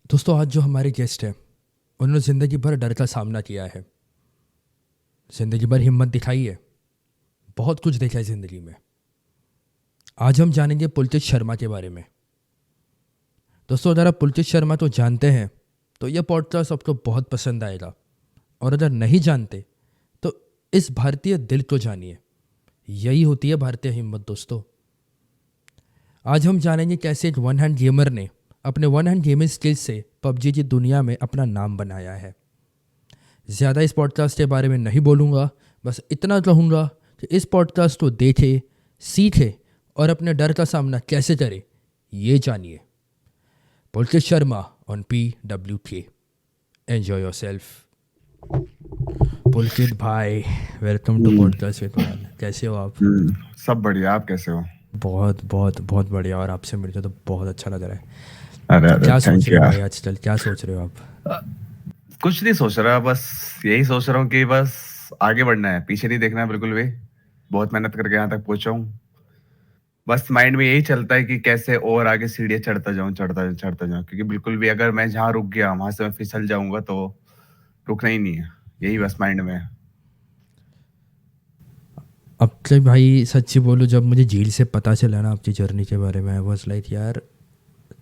दोस्तों आज जो हमारे गेस्ट हैं उन्होंने ज़िंदगी भर डर का सामना किया है, ज़िंदगी भर हिम्मत दिखाई है, बहुत कुछ देखा है ज़िंदगी में। आज हम जानेंगे पुलकित शर्मा के बारे में। दोस्तों अगर आप पुलकित शर्मा को जानते हैं तो यह पॉडकास्ट आपको बहुत पसंद आएगा, और अगर नहीं जानते तो इस भारतीय दिल को जानिए। यही होती है भारतीय हिम्मत। दोस्तों आज हम जानेंगे कैसे एक वन हैंड गेमर ने अपने वन हैंड गेमिंग स्किल्स से पबजी की दुनिया में अपना नाम बनाया है। ज़्यादा इस पॉडकास्ट के बारे में नहीं बोलूँगा, बस इतना कहूँगा कि इस पॉडकास्ट को देखे, सीखे और अपने डर का सामना कैसे करे ये जानिए। Pulkit Sharma on PWK। Enjoy yourself. Pulkit भाई, welcome to hmm, podcast with Maan. कैसे हो आप? सब बढ़िया। आप कैसे हो? बहुत बहुत बहुत बढ़िया, और आपसे मिलकर तो बहुत अच्छा लग रहा है। अरे अरे, क्या सोच थैंक रहे यू हो भाई यार। आजकल, क्या सोच रहे हो आप? कुछ नहीं सोच रहा, बस यही सोच रहा हूँ कि बस आगे बढ़ना है, पीछे नहीं देखना है बिल्कुल भी। बहुत मेहनत करके यहाँ तक पहुंचा हूँ। बस माइंड में यही चलता है कि कैसे और आगे सीढ़ियाँ चढ़ता जाऊँ, क्योंकि बिल्कुल भी अगर मैं जहाँ रुक गया वहां से मैं फिसल जाऊंगा तो रुकना ही नहीं है। यही बस माइंड में है। अब तो भाई सच्ची बोलूँ, जब मुझे झील से पता चला ना आपकी जर्नी के बारे में, आई वाज लाइक यार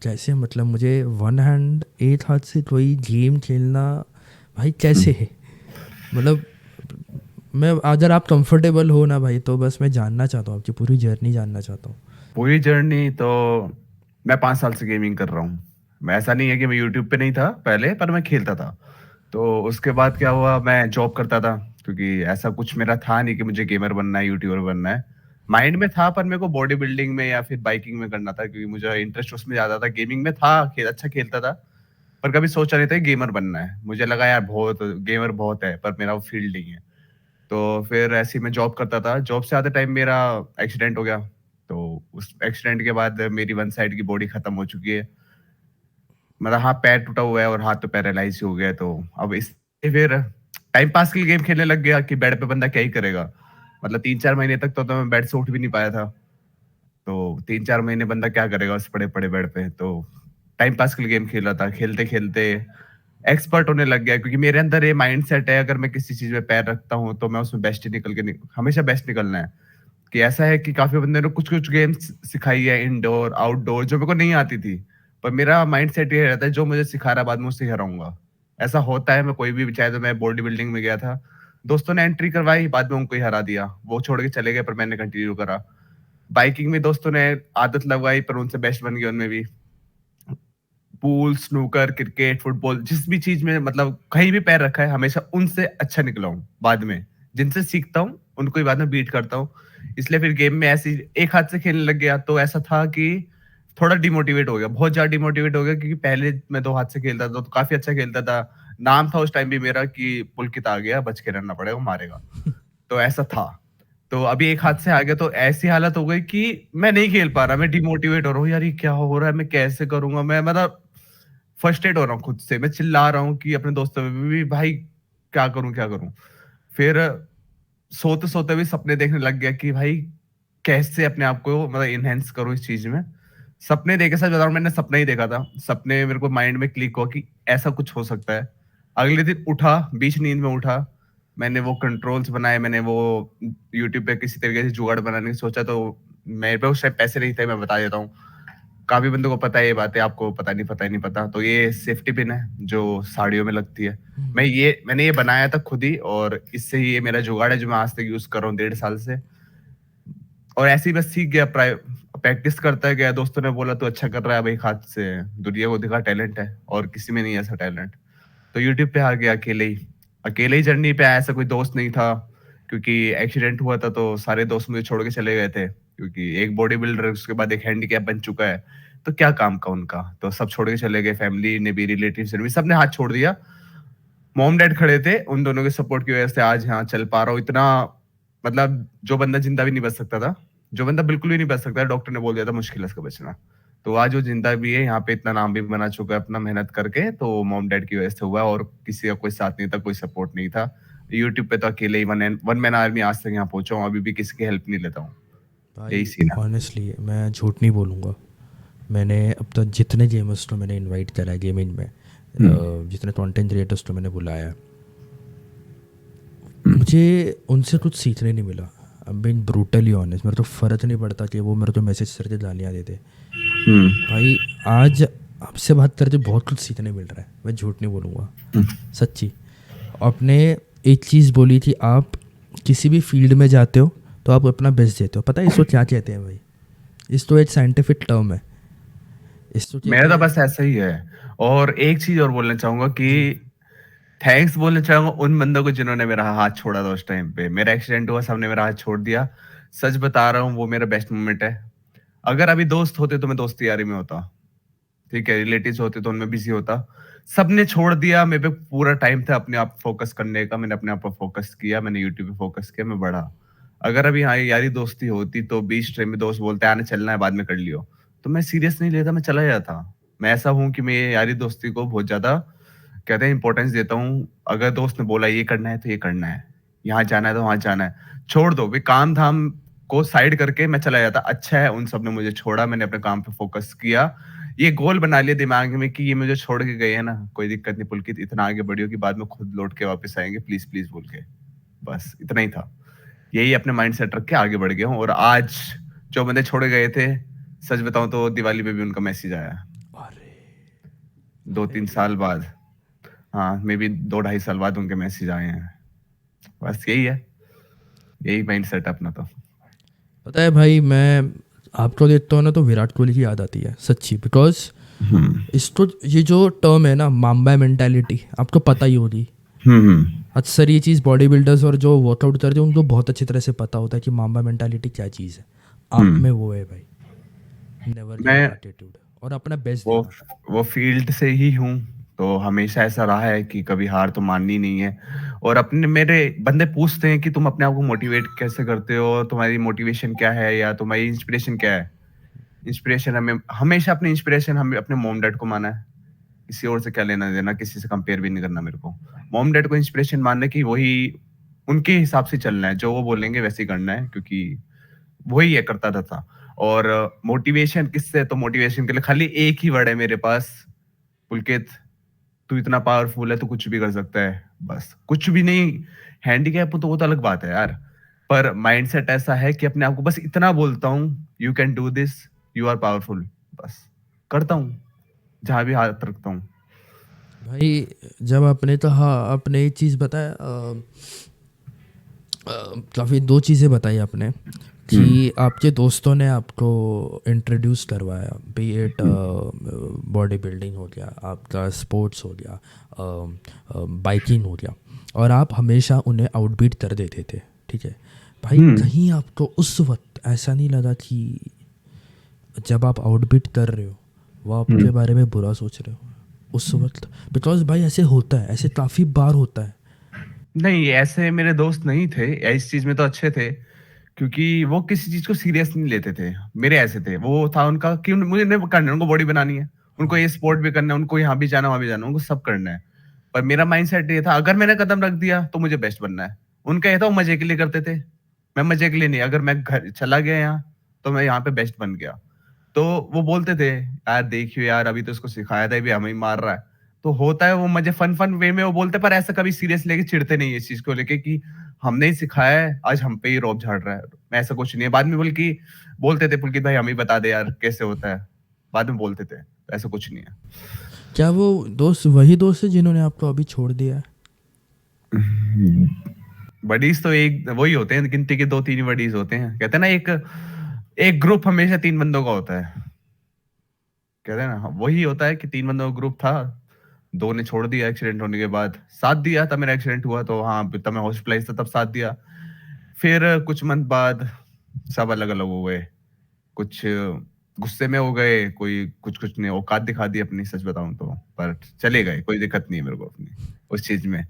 कैसे, मतलब मुझे वन हैंड एक हाथ से कोई गेम खेलना भाई कैसे हम्म, है। मतलब मैं, अगर आप कंफर्टेबल हो ना भाई, तो बस मैं जानना चाहता हूँ, आपकी पूरी जर्नी जानना चाहता हूँ। पूरी जर्नी तो मैं 5 साल से गेमिंग कर रहा हूँ। मैं, ऐसा नहीं है कि मैं यूट्यूब पे नहीं था पहले, पर मैं खेलता था। तो उसके बाद क्या हुआ, मैं जॉब करता था, क्योंकि ऐसा कुछ मेरा था नहीं कि मुझे गेमर बनना है, यूट्यूबर बनना है। माइंड में था, पर मेरे को बॉडी बिल्डिंग में या फिर बाइकिंग में करना था, क्योंकि मुझे इंटरेस्ट उसमें ज्यादा था। गेमिंग में था, अच्छा खेलता था, पर कभी सोचा नहीं था गेमर बनना है। मुझे लगा यार बहुत गेमर बहुत है, पर मेरा वो फील्ड नहीं है। तो फिर ऐसे ही मैं जॉब करता था। जॉब से आते टाइम मेरा एक्सीडेंट हो गया। तो उस एक्सीडेंट के बाद मेरी वन साइड की बॉडी खत्म हो चुकी है। मतलब हाँ, पैर टूटा हुआ है और हाथ तो पैरालाइज ही हो गया है। तो अब इस फिर टाइम पास के लिए गेम खेलने लग गया कि बेड पे बंदा क्या ही करेगा। मतलब 3-4 महीने तक तो मैं बेड से उठ भी नहीं पाया था। तो 3-4 महीने बंदा क्या करेगा उस पड़े पड़े बेड पे। तो टाइम पास के लिए गेम खेल रहा था, खेलते खेलते एक्सपर्ट होने लग गया, क्योंकि मेरे अंदर ये माइंड सेट है, अगर मैं किसी चीज में पैर रखता हूँ तो मैं उसमें बेस्ट ही हमेशा बेस्ट निकलना है। कि ऐसा है कि काफ़ी बंदे ने कुछ-कुछ गेम्स सिखाई है, इंडोर, आउटडोर, जो मेरे को नहीं आती थी। पर मेरा माइंडसेट ये रहता है, जो मुझे सिखा रहा है बाद में उससे ही हराऊँगा। ऐसा होता है, मैं कोई भी, चाहे तो मैं बॉडी बिल्डिंग में गया था, दोस्तों ने एंट्री करवाई, बाद में उनको ही हरा दिया। वो छोड़ के चले गए, पर मैंने कंटिन्यू करा। बाइकिंग में दोस्तों ने आदत लगवाई, पर उनसे बेस्ट बन गया उनमें भी। पूल, स्नूकर, क्रिकेट, फुटबॉल, जिस भी चीज़ में मतलब कहीं भी पैर रखा है, हमेशा उनसे अच्छा निकला हूँ बाद में। जिनसे सीखता हूँ, उनको ही बाद में बीट करता हूँ। इसलिए फिर गेम में ऐसे ही एक हाथ से खेलने लग गया, तो ऐसा था कि थोड़ा डिमोटिवेट हो गया, बहुत ज़्यादा डिमोटिवेट हो गया, क्योंकि पहले मैं 2 हाथ से खेलता था, तो काफ़ी अच्छा खेलता था। नाम था उस टाइम भी मेरा कि पुलकित आ गया, बच के रहना पड़ेगा, वो मारेगा। तो ऐसा था। तो अभी एक हाथ से आ गया, तो ऐसी हालत हो गई कि मैं नहीं खेल पा रहा, मैं डिमोटिवेट हो रहा हूँ, यार ये क्या हो रहा है, मैं कैसे करूँगा? मैं मतलब फ्रस्ट्रेट हो रहा हूँ खुद से, मैं चिल्ला रहा हूँ कि अपने दोस्तों में भी, भाई क्या करूँ, क्या करूँ? फिर सोते-सोते भी सपने देखने लग गया कि भाई कैसे अपने आप को मतलब एनहांस करूँ इस चीज़ में। सपने देखे, सच बता रहा हूँ, मैंने सपना ही देखा था। सपने मेरे को माइंड में क्लिक हुआ कि ऐसा कुछ हो सकता है। अगले दिन उठा, बीच नींद में उठा, मैंने वो कंट्रोल्स बनाए, मैंने वो यूट्यूब पे किसी तरीके से जुगाड़ बनाने की सोचा, तो मेरे पे उस टाइम पैसे नहीं थे, मैं बता देता हूँ। काफ़ी बंदों को पता है ये बात है, आपको पता नहीं पता। तो ये सेफ्टी पिन है, जो साड़ियों में लगती है। मैंने ये बनाया था खुद ही, और इससे ही ये मेरा जुगाड़ है, जो मैं आज तक यूज़ कर रहा हूँ 1.5 साल से। और ऐसे ही बस सीख गया, प्रैक्टिस करता गया। दोस्तों ने बोला तू अच्छा कर रहा है, अब एक हाथ से दुनिया को दिखा, टैलेंट है और किसी में नहीं है ऐसा टैलेंट। तो यूट्यूब पे आ गया अकेले ही। अकेले ही जर्नी पे आया, ऐसा कोई दोस्त नहीं था, क्योंकि एक्सीडेंट हुआ था तो सारे दोस्त मुझे छोड़ के चले गए थे। क्योंकि एक बॉडी बिल्डर, उसके बाद एक हैंडीकैप बन चुका है, तो क्या काम का उनका? तो सब छोड़ के चले गए, फैमिली ने भी, रिलेटिव्स ने भी, सबने हाथ छोड़ दिया। मॉम डैड खड़े थे, उन दोनों के सपोर्ट की वजह से आज यहाँ चल पा रहा हूँ इतना। मतलब जो बंदा जिंदा भी नहीं बच सकता था, जो बंदा बिल्कुल भी नहीं बच सकता, डॉक्टर ने बोल दिया था मुश्किल है इसका बचना। तो आज वो जिंदा भी है, यहाँ पे इतना नाम भी बना चुका है अपना मेहनत करके, तो मॉम डैड की वजह से हुआ, और किसी का कोई साथ नहीं था, कोई सपोर्ट नहीं था। यूट्यूब पे तो अकेले ही वन मैन आर्मी आज तक यहाँ पहुंचा हूँ, अभी भी किसी की हेल्प नहीं लेता हूँ। यही भाई सीन है। ऑनेस्टली मैं झूठ नहीं बोलूँगा, मैंने अब तक जितने गेमर्स को मैंने इनवाइट करा है गेमिंग में, जितने कंटेंट क्रिएटर्स को मैंने बुलाया है, मुझे उनसे कुछ सीखने नहीं मिला। I am being brutally honest. मेरे तो फ़र्क नहीं पड़ता कि वो मेरे को मैसेज करके गालियाँ देते। भाई आज आपसे बात करके बहुत कुछ सीखने मिल रहा है, मैं झूठ नहीं बोलूँगा, सच्ची। आपने एक चीज़ बोली थी, आप किसी भी फील्ड में जाते हो तो आप अपना बेस्ट देते हो। पता है इसको क्या कहते हैं भाई? इस तो एक साइंटिफिक टर्म है, इसको मेरा कहते तो हैं। बस ऐसा ही है। और एक चीज और बोलना चाहूंगा कि जी। थैंक्स बोलना चाहूंगा उन बंदों को जिन्होंने मेरा हाथ छोड़ा था उस टाइम पे। मेरा एक्सीडेंट हुआ, सबने मेरा हाथ छोड़ दिया। सच बता रहा हूँ, वो मेरा बेस्ट मोमेंट है। अगर अभी दोस्त होते तो मैं दोस्ती यारी में होता, ठीक है, रिलेटिव्स होते तो उनमें बिजी होता। सबने छोड़ दिया, मेरे पे पूरा टाइम था अपने आप फोकस करने का। मैंने अपने आप पर फोकस किया, मैंने यूट्यूब पे फोकस किया, मैं बढ़ा। अगर अभी हाँ यारी दोस्ती होती तो बीच टाइम में दोस्त बोलते आने चलना है, बाद में कर लियो, तो मैं सीरियस नहीं लेता, मैं चला जाता। मैं ऐसा हूँ कि मैं यारी दोस्ती को बहुत ज्यादा कहते हैं इंपॉर्टेंस देता हूँ। अगर दोस्त ने बोला ये करना है तो ये करना है, यहाँ जाना है तो वहां जाना है, छोड़ दो भी काम धाम को साइड करके मैं चला जाता। अच्छा है उन सब ने मुझे छोड़ा, मैंने अपने काम पे फोकस किया। ये गोल बना लिया दिमाग में कि ये मुझे छोड़ के गए हैं ना, कोई दिक्कत नहीं पुलकित, इतना आगे बढ़ियो कि बाद में खुद लौट के वापस आएंगे, प्लीज प्लीज बोल के। बस इतना ही था। यही अपने माइंड सेट रख के आगे बढ़ गया हूँ। और आज जो बंदे छोड़े गए थे, सच बताऊं तो दिवाली पे भी उनका मैसेज आया, अरे दो अरे तीन साल बाद। हाँ, मे बी 2 ढाई साल बाद उनके मैसेज आए हैं। बस यही है, यही माइंड सेट अपना तो। पता है भाई, मैं आपको देखता हूँ ना तो विराट कोहली की याद आती है, सच्ची। बिकॉज हम्म इसको, ये जो टर्म है ना माम्बा मेंटालिटी, आपको पता ही होगी। हम्म अक्सर ये चीज़ बॉडी बिल्डर्स और जो वर्कआउट करते हैं उनको बहुत अच्छी तरह से पता होता है कि माम्बा मेंटालिटी क्या चीज़ है। आप हम्म में वो है भाई, नेवर गिव अप मैं एटीट्यूड, और अपना बेस्ट वो देना। वो फील्ड से ही हूँ, तो हमेशा ऐसा रहा है कि कभी हार तो माननी नहीं है। और अपने मेरे बंदे पूछते हैं कि तुम अपने आप को मोटिवेट कैसे करते हो, तुम्हारी मोटिवेशन क्या है या तुम्हारी इंस्पिरेशन क्या है। इंस्पिरेशन हमें हमेशा अपनी इंस्पिरेशन हमें अपने मॉम डैड को माना है। किसी और से क्या लेना देना, किसी से कंपेयर भी नहीं करना मेरे को। मॉम डैड को इंस्पिरेशन मानने की, वही उनके हिसाब से चलना है, जो वो बोलेंगे वैसे ही करना है, क्योंकि वही है करता था। और मोटिवेशन किससे, तो मोटिवेशन के लिए खाली एक ही वर्ड है मेरे पास, पुलकित, तू इतना पावरफुल है, तू कुछ भी कर सकता है। बस कुछ भी नहीं, हैंडीकैप हो तो वो तो अलग बात है यार, पर माइंडसेट ऐसा है कि अपने आप को बस इतना बोलता हूँ, you can do this, you are powerful. बस करता हूँ जहां भी हाथ रखता हूँ। भाई जब आपने कहा, आपने एक चीज़ बताया, काफ़ी दो चीज़ें बताई आपने, हम्म कि आपके दोस्तों ने आपको इंट्रोड्यूस करवाया, बी एट हम्म बॉडी बिल्डिंग हो गया, आपका स्पोर्ट्स हो गया, बाइकिंग हो गया, और आप हमेशा उन्हें आउटबीट कर देते थे, ठीक है। भाई हम्म कहीं आपको उस वक्त ऐसा नहीं लगा कि जब आप आउटबीट कर रहे हो वो आपके हम्म। बारे में बुरा सोच रहे हो उस वक्त? बिकॉज भाई ऐसे होता है, ऐसे काफ़ी बार होता है। नहीं, ऐसे मेरे दोस्त नहीं थे, इस चीज में तो अच्छे थे, क्योंकि वो किसी चीज को सीरियस नहीं लेते थे। मेरे ऐसे थे, वो था उनका कि मुझे नहीं करना है, उनको बॉडी बनानी है, उनको हाँ। ये स्पोर्ट भी करना है, उनको यहाँ भी जाना वहां भी जाना, उनको सब करना है। पर मेरा माइंड सेट ये था, अगर मैंने कदम रख दिया तो मुझे बेस्ट बनना है। उनका ये था, वो मजे के लिए करते थे, मैं मजे के लिए नहीं। अगर मैं घर चला गया यहाँ, तो मैं यहाँ पे बेस्ट बन गया। तो वो बोलते थे, यार देखियो यार, अभी तो इसको सिखाया था, ये भी हमें ही मार रहा है। तो होता है वो मजे, फन फन वे में वो बोलते, पर ऐसा कभी सीरियस लेके चिढ़ते नहीं है इस चीज को लेके कि हमने ही सिखाया है, आज हम पे ही रौब झाड़ रहा है। मैं ऐसा कुछ नहीं है। बाद में बल्कि बोलते थे, पुलकित भाई हम ही बता दे यार कैसे होता है, बाद में बोलते थे। ऐसा कुछ नहीं है। क्या वो दोस्त वही दोस्त है जिन्होंने आपको अभी छोड़ दिया है? बडीज तो एक वही होते हैं, गिनती के 2-3 बडीज होते हैं। कहते हैं ना, एक एक ग्रुप हमेशा 3 बंदों का होता है। कहते हैं ना, वही होता है कि 3 बंदों का ग्रुप था, 2 ने छोड़ दिया एक्सीडेंट होने के बाद, साथ दिया तब मेरा एक्सीडेंट हुआ, तो हाँ तब मैं हॉस्पिटलाइज था, तब साथ दिया। फिर कुछ मंथ बाद सब अलग अलग हो गए। कुछ गुस्से में हो गए, कोई कुछ कुछ ने औकात दिखा दी अपनी, सच बताऊं तो। पर चले गए, कोई दिक्कत नहीं है मेरे को अपनी उस चीज में।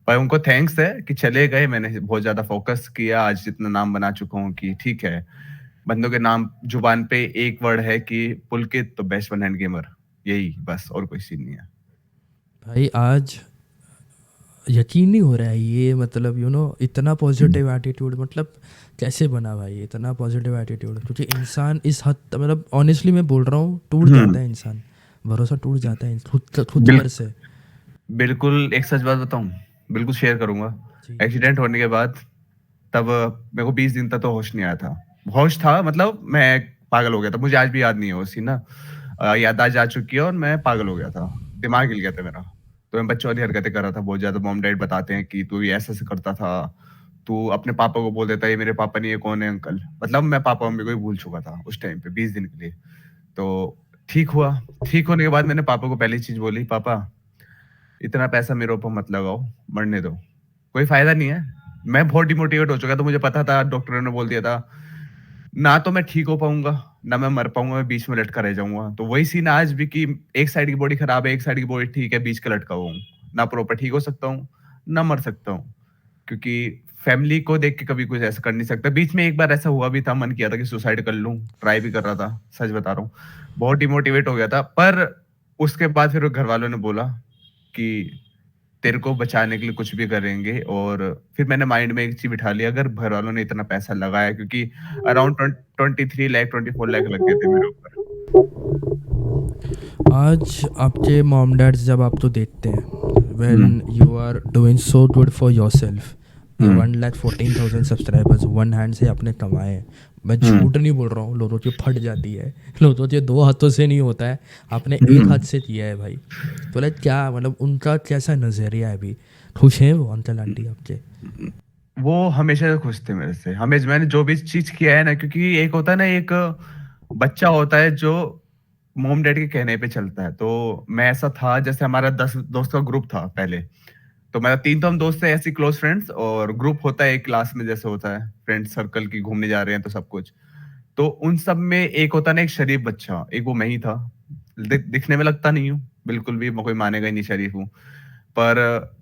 पर उनको थैंक्स है कि चले गए, मैंने बहुत ज्यादा फोकस किया, आज जितना नाम बना चुका हूँ कि ठीक है, बंदों के नाम जुबान पे एक वर्ड है कि पुलकित तो बेस्ट वन हैंड गेमर, यही बस, और कोई सीन नहीं है। भाई आज यकीन नहीं हो रहा है ये, मतलब इतना पॉजिटिव एटीट्यूड, मतलब कैसे बना भाई इतना पॉजिटिव एटीट्यूड? क्योंकि इंसान इस हद मतलब ऑनेस्टली मैं बोल रहा हूँ, टूट हम्म। जाता है इंसान, भरोसा टूट जाता है खुद खुद बिल, पर से। बिल्कुल एक सच बात बताऊं, बिल्कुल शेयर करूंगा। जी। एक्सीडेंट होने के बाद तब मेरे को 20 दिन तक तो होश नहीं आया था। होश था मतलब मैं पागल हो गया था, मुझे आज भी याद नहीं है वो सीन ना। याददाश्त जा चुकी है और मैं पागल हो गया था, दिमाग हिल गया था मेरा। तो मैं बच्चों वाली हरकतें कर रहा था बहुत ज्यादा। मॉम डैड बताते हैं कि तू ये ऐसे ऐसे करता था, तू अपने पापा को बोल देता ये मेरे पापा नहीं है, कौन है अंकल। मतलब मैं पापा मम्मी को ही भूल चुका था उस टाइम पे 20 दिन के लिए। तो ठीक हुआ। ठीक होने के बाद मैंने पापा को पहली चीज बोली, पापा इतना पैसा मेरे ऊपर मत लगाओ, मरने दो, कोई फायदा नहीं है। मैं बहुत डिमोटिवेट हो चुका था, मुझे पता था, डॉक्टरों ने बोल दिया था ना तो मैं ठीक हो पाऊंगा, ना मैं मर पाऊंगा, मैं बीच में लटका रह जाऊंगा। तो वही सीन आज भी कि एक साइड की बॉडी खराब है, एक साइड की बॉडी ठीक है, बीच का लटका हुआ हूँ। ना प्रॉपर ठीक हो सकता हूँ, ना मर सकता हूँ, क्योंकि फैमिली को देख के कभी कुछ ऐसा कर नहीं सकता। बीच में एक बार ऐसा हुआ भी था, मन किया था कि सुसाइड कर लूं, ट्राई भी कर रहा था, सच बता रहा हूँ। बहुत डिमोटिवेट हो गया था, पर उसके बाद फिर घर वालों ने बोला कि तेरे को बचाने के लिए कुछ भी करेंगे। और फिर मैंने माइंड में एक चीज बिठा लिया, अगर घर वालों ने इतना पैसा लगाया, क्योंकि अराउंड 23 लाख 24 लाख लग गए थे मेरे ऊपर। आज आपके मॉम डैड्स जब आपको देखते हैं, when hmm. You are doing so good for yourself, ये हम्म। 1,14,000 सब्सक्राइबर्स वन हैंड से आपने कमाए हैं। मैं हम्म। झूठ नहीं बोल रहा हूँ, लोगों की फट जाती है, लोगों के दो हाथों से नहीं होता है, आपने एक हम्म। हाथ से किया है भाई। तो लाइक क्या मतलब उनका कैसा नज़रिया है अभी? खुश हैं वो अंकल आंटी आपके? वो हमेशा से खुश थे मेरे से, हमेशा मैंने जो भी चीज किया है ना, क्योंकि एक होता है ना, एक बच्चा होता है जो मॉम डैड के कहने पे चलता है। तो मैं ऐसा था, जैसे हमारा 10 दोस्त का ग्रुप था पहले। तो मेरा 3 तो हम दोस्त थे ऐसे क्लोज फ्रेंड्स, और ग्रुप होता है एक क्लास में, जैसे होता है फ्रेंड सर्कल की, घूमने जा रहे हैं तो सब कुछ। तो उन सब में एक होता है ना एक शरीफ बच्चा, एक वो मैं ही था। दिखने में लगता नहीं हूँ बिल्कुल भी, कोई मानेगा ही नहीं शरीफ हूँ। पर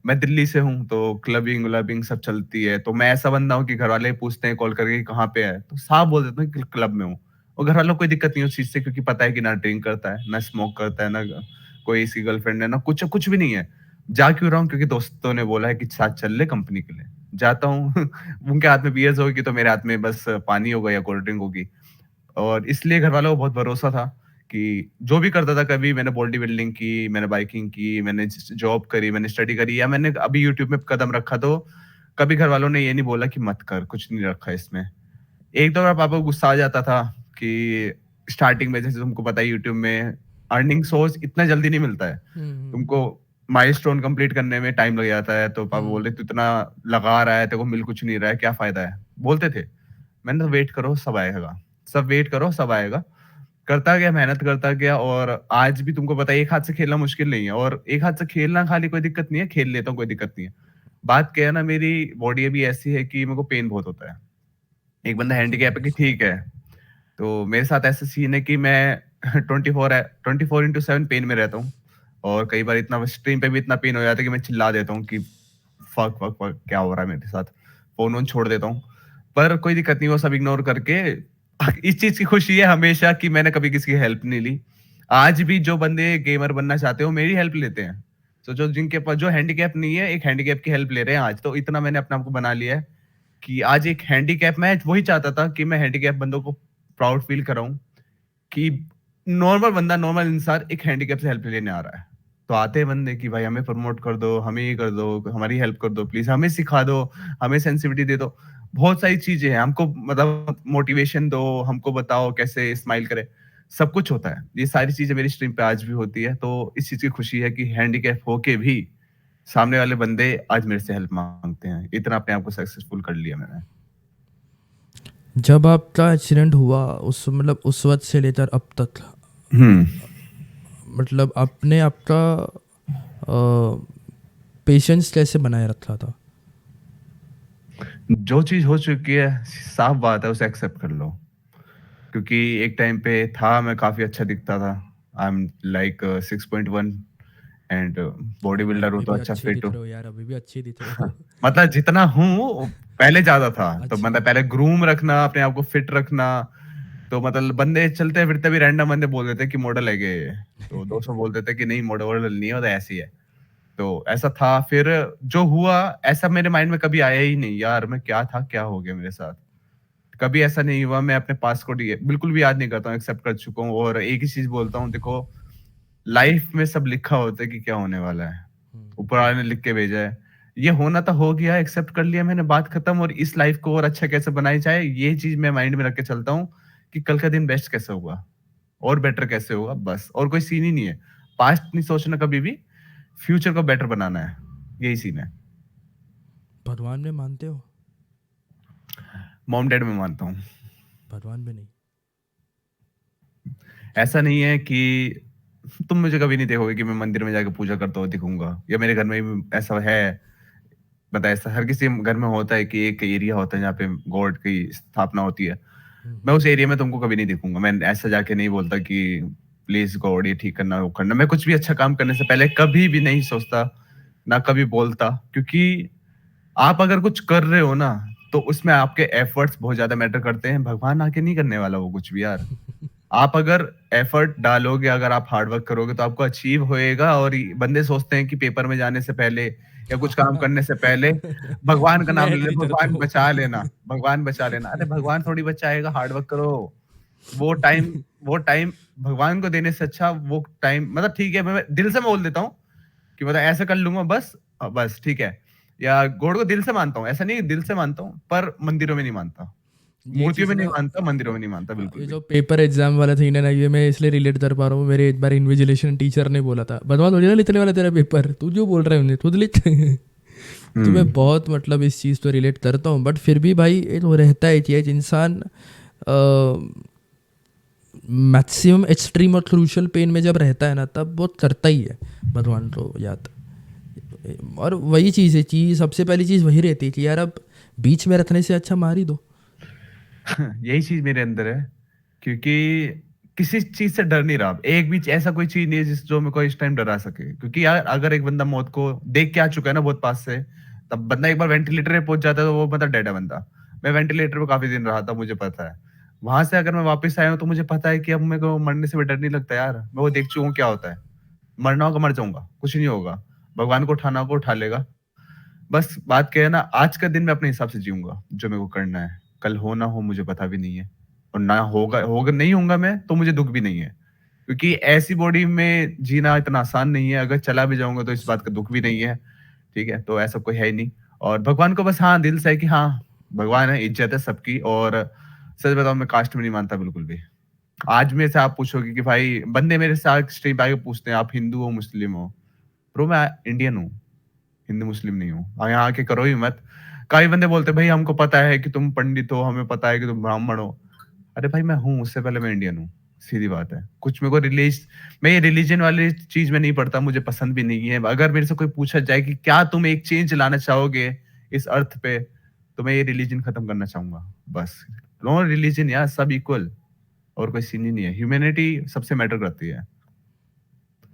मैं दिल्ली से हूँ, तो क्लबिंग व्लबिंग सब चलती है। तो मैं ऐसा बंदा हूँ कि घर वाले पूछते हैं कॉल करके कि कहाँ पे है, तो साफ बोल देता हूँ कि क्लब में हूँ। और घर वालों को कोई दिक्कत नहीं उस चीज से, क्योंकि पता है कि ना ड्रिंक करता है, ना स्मोक करता है, ना कोई इसकी गर्लफ्रेंड है, ना कुछ कुछ भी नहीं है। जा क्यों रहा हूँ? क्योंकि दोस्तों ने बोला है कि साथ चल ले कंपनी के लिए। जाता हूँ उनके हाथ में बियर्स होगी तो मेरे हाथ में बस पानी होगा या कोल्ड ड्रिंक होगी। और इसलिए घर वालों को बहुत भरोसा था कि जो भी करता था, कभी मैंने बॉडी बिल्डिंग की, मैंने बाइकिंग की, मैंने जॉब करी, मैंने स्टडी करी, या मैंने अभी यूट्यूब में कदम रखा, तो कभी घर वालों ने ये नहीं बोला कि मत कर, कुछ नहीं रखा इसमें। एक दो बार पापा को गुस्सा आ जाता था कि स्टार्टिंग में, जैसे तुमको पता है यूट्यूब में अर्निंग सोर्स इतना जल्दी नहीं मिलता है। तुमको माइलस्टोन कंप्लीट करने में टाइम लग जाता है। तो पापा बोले तू इतना लगा रहा है, तेरे को मिल कुछ नहीं रहा है, क्या फायदा है, बोलते थे। मैंने तो वेट करो सब आएगा, सब वेट करो सब आएगा। करता गया, मेहनत करता गया, और आज भी तुमको पता है एक हाथ से खेलना मुश्किल नहीं है। और एक हाथ से खेलना खाली कोई दिक्कत नहीं है, खेल लेता हूँ कोई दिक्कत नहीं है। बात क्या है ना, मेरी बॉडी अभी ऐसी है कि मेरे को पेन बहुत होता है। एक बंदा हैंडीकैप है कि ठीक है, तो मेरे साथ ऐसा सीन है कि मैं 24/7 पेन में रहता हूँ। और कई बार इतना स्ट्रीम पे भी इतना पेन हो जाता है कि मैं चिल्ला देता हूँ कि फक फक फक क्या हो रहा है मेरे साथ। फोन वोन छोड़ देता हूँ। पर कोई दिक्कत नहीं, वो सब इग्नोर करके इस चीज की खुशी है हमेशा कि मैंने कभी किसी की हेल्प नहीं ली। आज भी जो बंदे गेमर बनना चाहते हो मेरी हेल्प लेते हैं। तो जो जिनके पास जो हैंडीकैप नहीं है, एक हैंडीकैप की हेल्प ले रहे हैं आज। तो इतना मैंने अपने आप को बना लिया है कि आज एक हैंडीकैप, मैं वही चाहता था कि मैं हैंडीकैप बंदों को प्राउड फील कराऊं कि नॉर्मल बंदा, नॉर्मल इंसान एक हैंडीकैप से हेल्प लेने आ रहा है। तो आते हैं बंदे कि भाई हमें प्रमोट कर दो, हमें ये कर दो, हमारी हेल्प कर दो प्लीज, हमें सिखा दो, हमें सेंसिटिविटी दे दो। बहुत सारी चीजें हैं, हमको मतलब मोटिवेशन दो, हमको बताओ कैसे स्माइल करें। सब कुछ होता है, ये सारी चीजें मेरी स्ट्रीम पे आज भी होती है। तो इस चीज की खुशी है कि हैंडीकैप होके भी सामने वाले बंदे आज मेरे से हेल्प मांगते हैं। इतना अपने आप को सक्सेसफुल कर लिया मैंने। जब आपका एक्सीडेंट हुआ उस मतलब उस वक्त से लेकर अब तक, हम्म। मतलब आपने आपका पेशेंस कैसे बनाए रखा था? जो चीज हो चुकी है, साफ बात है, उसे एक्सेप्ट कर लो। क्योंकि एक टाइम पे था, मैं काफी अच्छा दिखता था। I am like 6.1, and body भाई बिल्डर हूँ अभी तो भी अच्छा अच्छे फिट दिख हूँ। रहे हो यार, अभी भी अच्छे दिख रहे हो। मतलब जितना हूँ पहले ज्यादा था। तो अच्छा। मतलब पहले ग्रूम रखना, अपने आप को फिट रखना। तो मतलब बंदे चलते फिरते भी रैंडम बंदे बोल देते कि मॉडल है गे। तो दोस्तों बोल देते कि नहीं मॉडल नहीं है, वो तो ऐसी है। तो ऐसा था, फिर जो हुआ ऐसा मेरे माइंड में कभी आया ही नहीं, यार मैं क्या था, क्या हो गया मेरे साथ? कभी ऐसा नहीं हुआ, मैं अपने पास्ट को बिल्कुल भी याद नहीं करता हूँ, एक्सेप्ट कर चुका हूँ और एक ही चीज़ बोलता हूँ, देखो लाइफ में सब लिखा होता है कि क्या होने वाला है। ऊपर वाले ने लिख के भेजा है। ये होना तो हो गया, एक्सेप्ट कर लिया मैंने, बात खत्म। और इस लाइफ को और अच्छा कैसे बनाई जाए, ये चीज़ मैं माइंड में रख के चलता हूँ कि कल का दिन बेस्ट कैसे होगा और बेटर कैसे होगा, बस। और कोई सीन ही नहीं है। पास्ट नहीं सोचना कभी भी, फ्यूचर को बेटर बनाना है, यही सीन है। भगवान में मानते हो? मॉम डैड में मानता हूँ। भगवान में नहीं? ऐसा नहीं है कि तुम मुझे कभी नहीं देखोगे कि मैं मंदिर में जाके पूजा करता हुआ दिखूंगा, या मेरे घर में भी ऐसा है। पता है, ऐसा हर किसी घर में होता है कि एक एरिया होता है जहाँ पे गॉड की स्थापना होती है। मैं उस एरिया में तुमको कभी नहीं दिखूंगा। मैं ऐसा जाके नहीं बोलता कि प्लीज गॉड ये ठीक करना, वो करना। मैं कुछ भी अच्छा काम करने से पहले कभी भी नहीं सोचता, ना कभी बोलता, क्योंकि आप अगर कुछ कर रहे हो ना, तो उसमें आपके एफर्ट्स बहुत ज्यादा मैटर करते हैं। भगवान आके नहीं करने वाला वो कुछ भी यार। आप अगर एफर्ट डालोगे, अगर आप हार्ड वर्क करोगे, तो आपको अचीव होएगा। और बंदे सोचते हैं कि पेपर में जाने से पहले या कुछ काम करने से पहले भगवान का नाम मैं ले ले, नहीं डरता भगवान हूँ। बचा लेना, भगवान बचा लेना। अरे भगवान थोड़ी बचाएगा, हार्ड वर्क करो। वो टाइम वो टाइम भगवान को देने से अच्छा वो टाइम, मतलब ठीक है, मैं दिल से बोल देता हूँ कि मतलब ऐसा कर लूंगा बस, बस ठीक है। या गॉड को दिल से मानता हूँ, ऐसा नहीं दिल से मानता हूँ, पर मंदिरों में नहीं मानता, ये मूर्तियों चीज़ में नहीं ना, मानता, मंदिरों में नहीं मानता बिल्कुल ये भी। जो पेपर एग्जाम वाला सीन है ना, ये मैं इसलिए रिलेट कर पा रहा हूँ। मेरे एक बार इन्विजिलेशन टीचर ने बोला था, भगवान थोड़ी ना लिखने वाला तेरा पेपर, तू जो बोल रहा है उन्हें खुद लिख। तो मैं हम्म। बहुत मतलब इस चीज़ तो रिलेट करता हूँ, बट फिर भी भाई ये तो रहता है चीज़, इंसान मैक्सिमम एक्सट्रीम और क्रूशल पेन में जब रहता है ना, तब वो करता ही है भगवान को याद। और वही चीज़ है, चीज़ सबसे पहली चीज़ वही रहती है कि यार अब बीच में रखने से अच्छा मार ही दो। यही चीज मेरे अंदर है, क्योंकि किसी चीज से डर नहीं रहा। एक भी ऐसा कोई चीज नहीं है जिस जो मेरे को इस टाइम डरा सके। क्योंकि यार अगर एक बंदा मौत को देख के आ चुका है ना बहुत पास से, तब बंदा एक बार वेंटिलेटर पे पहुंच जाता है तो वो बंदा डेड है बंदा। मैं वेंटिलेटर पे काफी दिन रहा था, मुझे पता है। वहां से अगर मैं वापस आया हूँ तो मुझे पता है कि अब मेरे को मरने से भी डर नहीं लगता यार। मैं वो देख चुका हूँ क्या होता है। मरना होगा मर जाऊंगा, कुछ नहीं होगा। भगवान को उठाना होगा उठा लेगा। बस बात क्या है ना, आज का दिन मैं अपने हिसाब से जीऊँगा, जो मेरे को करना है। कल हो ना हो मुझे पता भी नहीं है, और ना होगा होगा नहीं होऊँगा मैं, तो मुझे दुःख भी नहीं है। क्योंकि ऐसी बॉडी में जीना इतना आसान नहीं है, अगर चला भी जाऊँगा तो इस बात का दुःख भी नहीं है, ठीक है? तो ऐसा कोई है ही नहीं। और भगवान को बस हाँ, दिल से है कि हाँ, भगवान है, इज़्ज़त है सबकी। और सच बताऊँ, मैं कास्ट में नहीं मानता बिल्कुल भी। आज मेरे से आप पूछोगे कि भाई, बंदे मेरे साथ स्ट्रीट पे आके पूछते हैं, "आप हिंदू हो, मुस्लिम हो?" ब्रो मैं इंडियन हूँ। हिंदू मुस्लिम नहीं हूँ। यहाँ आके करो ही मत। कई बंदे बोलते हैं भाई हमको पता है कि तुम पंडित हो, हमें पता है कि तुम ब्राह्मण हो। अरे भाई मैं हूँ, उससे पहले मैं इंडियन हूँ। सीधी बात है। कुछ मेरे को मैं ये रिलीजन वाली चीज़ में नहीं पड़ता, मुझे पसंद भी नहीं है। अगर मेरे से कोई पूछा जाए कि क्या तुम एक चेंज लाना चाहोगे इस अर्थ पे, तो मैं ये रिलीजन खत्म करना चाहूँगा, बस। नो रिलीजन यार, सब इक्वल, और कोई सीन ही नहीं है। ह्यूमैनिटी सबसे मैटर करती है।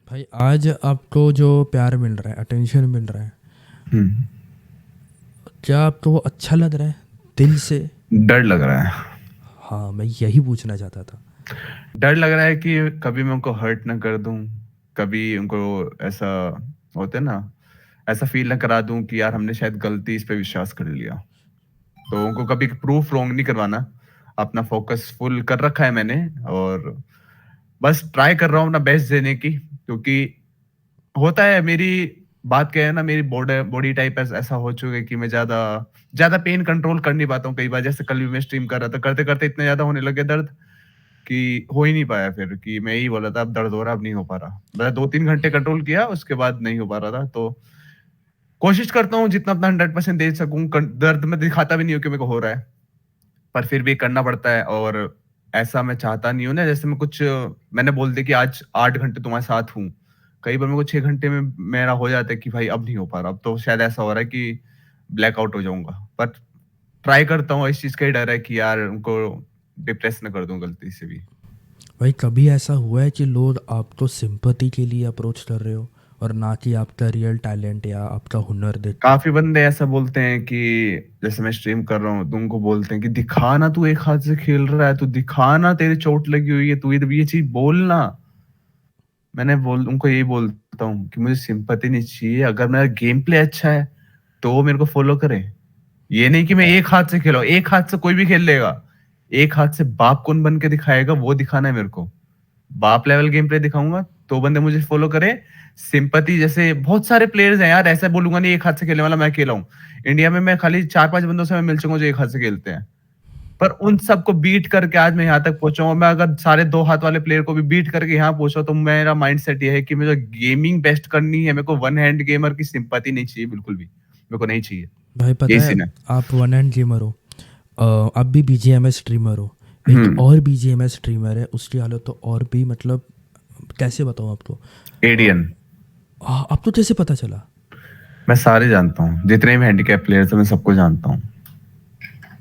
भाई आज आपको जो प्यार मिल रहा है, अटेंशन मिल रहा है, हुँ। क्या आपको वो अच्छा लग रहा है दिल से? डर लग रहा है। हाँ, मैं यही पूछना चाहता था। डर लग रहा है कि कभी मैं उनको हर्ट ना कर दूं, कभी उनको ऐसा होता है ना, ऐसा फील ना करा दूं कि यार हमने शायद गलती इस पे विश्वास कर लिया। तो उनको कभी प्रूफ रॉन्ग नहीं करवाना। अपना फोकस फुल कर रखा है मैंने, और बस ट्राई कर रहा हूँ अपना बेस्ट देने की। क्योंकि होता है, मेरी बात क्या है ना, मेरी बॉडी टाइप ऐसा हो चुका है कि मैं ज्यादा ज्यादा पेन कंट्रोल कर नहीं पाता हूँ कई बार। जैसे कल भी मैं स्ट्रीम कर रहा था, करते करते इतना ज्यादा होने लगे दर्द कि हो ही नहीं पाया। फिर कि मैं यही बोला था अब दर्द हो रहा, अब नहीं हो पा रहा। मैंने 2-3 घंटे कंट्रोल किया, उसके बाद नहीं हो पा रहा था। तो कोशिश करता हूँ जितना अपना 100% दे सकूँ। दर्द में दिखाता भी नहीं हूँ कि मेरे को हो रहा है, पर फिर भी करना पड़ता है। और ऐसा मैं चाहता नहीं हूँ ना, जैसे मैं कुछ मैंने बोल दिया कि आज 8 घंटे तुम्हारे साथ हूँ। कई बार मेरे को 6 घंटे में मेरा हो जाता है कि भाई अब नहीं हो पा रहा। अब तो शायद ऐसा हो रहा है कि ब्लैकआउट हो जाऊँगा। पर ट्राई करता हूँ, इस चीज़ का ही डर है कि यार उनको डिप्रेस ना कर दूँ गलती से भी। भाई कभी ऐसा हुआ है कि लोग आपको सिंपैथी के लिए अप्रोच कर रहे हो और ना कि आपका रियल टैलेंट या आपका हुनर देख के? काफ़ी बंदे ऐसा बोलते हैं कि जैसे मैं स्ट्रीम कर रहा हूँ, तो उनको बोलते हैं कि दिखा ना, तू एक हाथ से खेल रहा है, तू दिखा ना, तेरी चोट लगी हुई है, तू ये चीज़ बोल ना। मैंने बोल उनको यही बोलता हूँ कि मुझे सिम्पैथी नहीं चाहिए, अगर मेरा गेम प्ले अच्छा है, तो वो मेरे को फ़ॉलो करें। ये नहीं कि मैं एक हाथ से खेल रहा हूँ, एक हाथ से कोई भी खेल लेगा। एक हाथ से बाप कौन बन के दिखाएगा, वो दिखाना है मेरे को। बाप लेवल गेम प्ले दिखाऊँगा, तो बंदे मुझे फ़ॉलो करें। सिम्पैथी जैसे बहुत सारे प्लेयर्स हैं यार, ऐसा बोलूँगा नहीं एक हाथ से खेलने वाला मैं अकेला हूँ। इंडिया में मैं खाली 4-5 बंदों से मैं मिल चुका हूँ जो एक हाथ से खेलते हैं। पर उन सबको बीट करके आज मैं यहाँ तक पहुँचा हूँ। मैं अगर सारे 2 हाथ वाले प्लेयर को भी बीट करके यहाँ पहुँचा तो मेरा माइंडसेट ये है कि मुझे गेमिंग बेस्ट करनी है। मेरे को वन हैंड गेमर की सिम्पैथी नहीं चाहिए बिल्कुल भी। मेरे को नहीं चाहिए। भाई पता यही है, सीन है। आप वन हैंड गेमर हो, आप भी बीजीएमएस स्ट्रीमर हो, एक हुँ, और बीजीएमएस स्ट्रीमर है, उसकी हालत तो और भी मतलब कैसे बताऊँ आपको। एडियन। अब तो कैसे पता चला? मैं सारे जानता हूँ। जितने भी हैंडीकैप प्लेयर्स हैं मैं सबको जानता हूँ।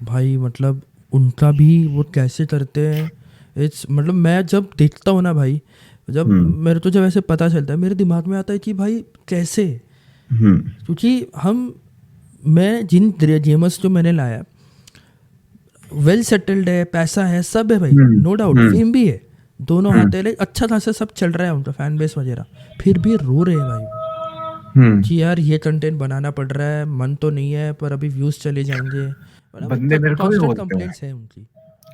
भाई मतलब उनका भी वो कैसे करते हैं, इट्स मतलब मैं जब देखता हूँ ना भाई, जब हुँ, मेरे तो जब ऐसे पता चलता है मेरे दिमाग में आता है कि भाई कैसे, हुँ, क्योंकि मैं जिन गेमर्स जो मैंने लाया वेल सेटल्ड है, पैसा है, सब है भाई, हुँ, नो डाउट, हुँ, फेम भी है, दोनों हुँ, हाथ है, अच्छा खासा सब चल रहा है उनका फैन बेस वगैरह, फिर भी रो रहे हैं भाई वो हुँ। कि यार ये कंटेंट बनाना पड़ रहा है, मन तो नहीं है पर अभी व्यूज़ चले जाएंगे, बंदे मतलब मेरे को भी कांस्टेंट बोलते हैं। कंप्लेंट्स है उनकी।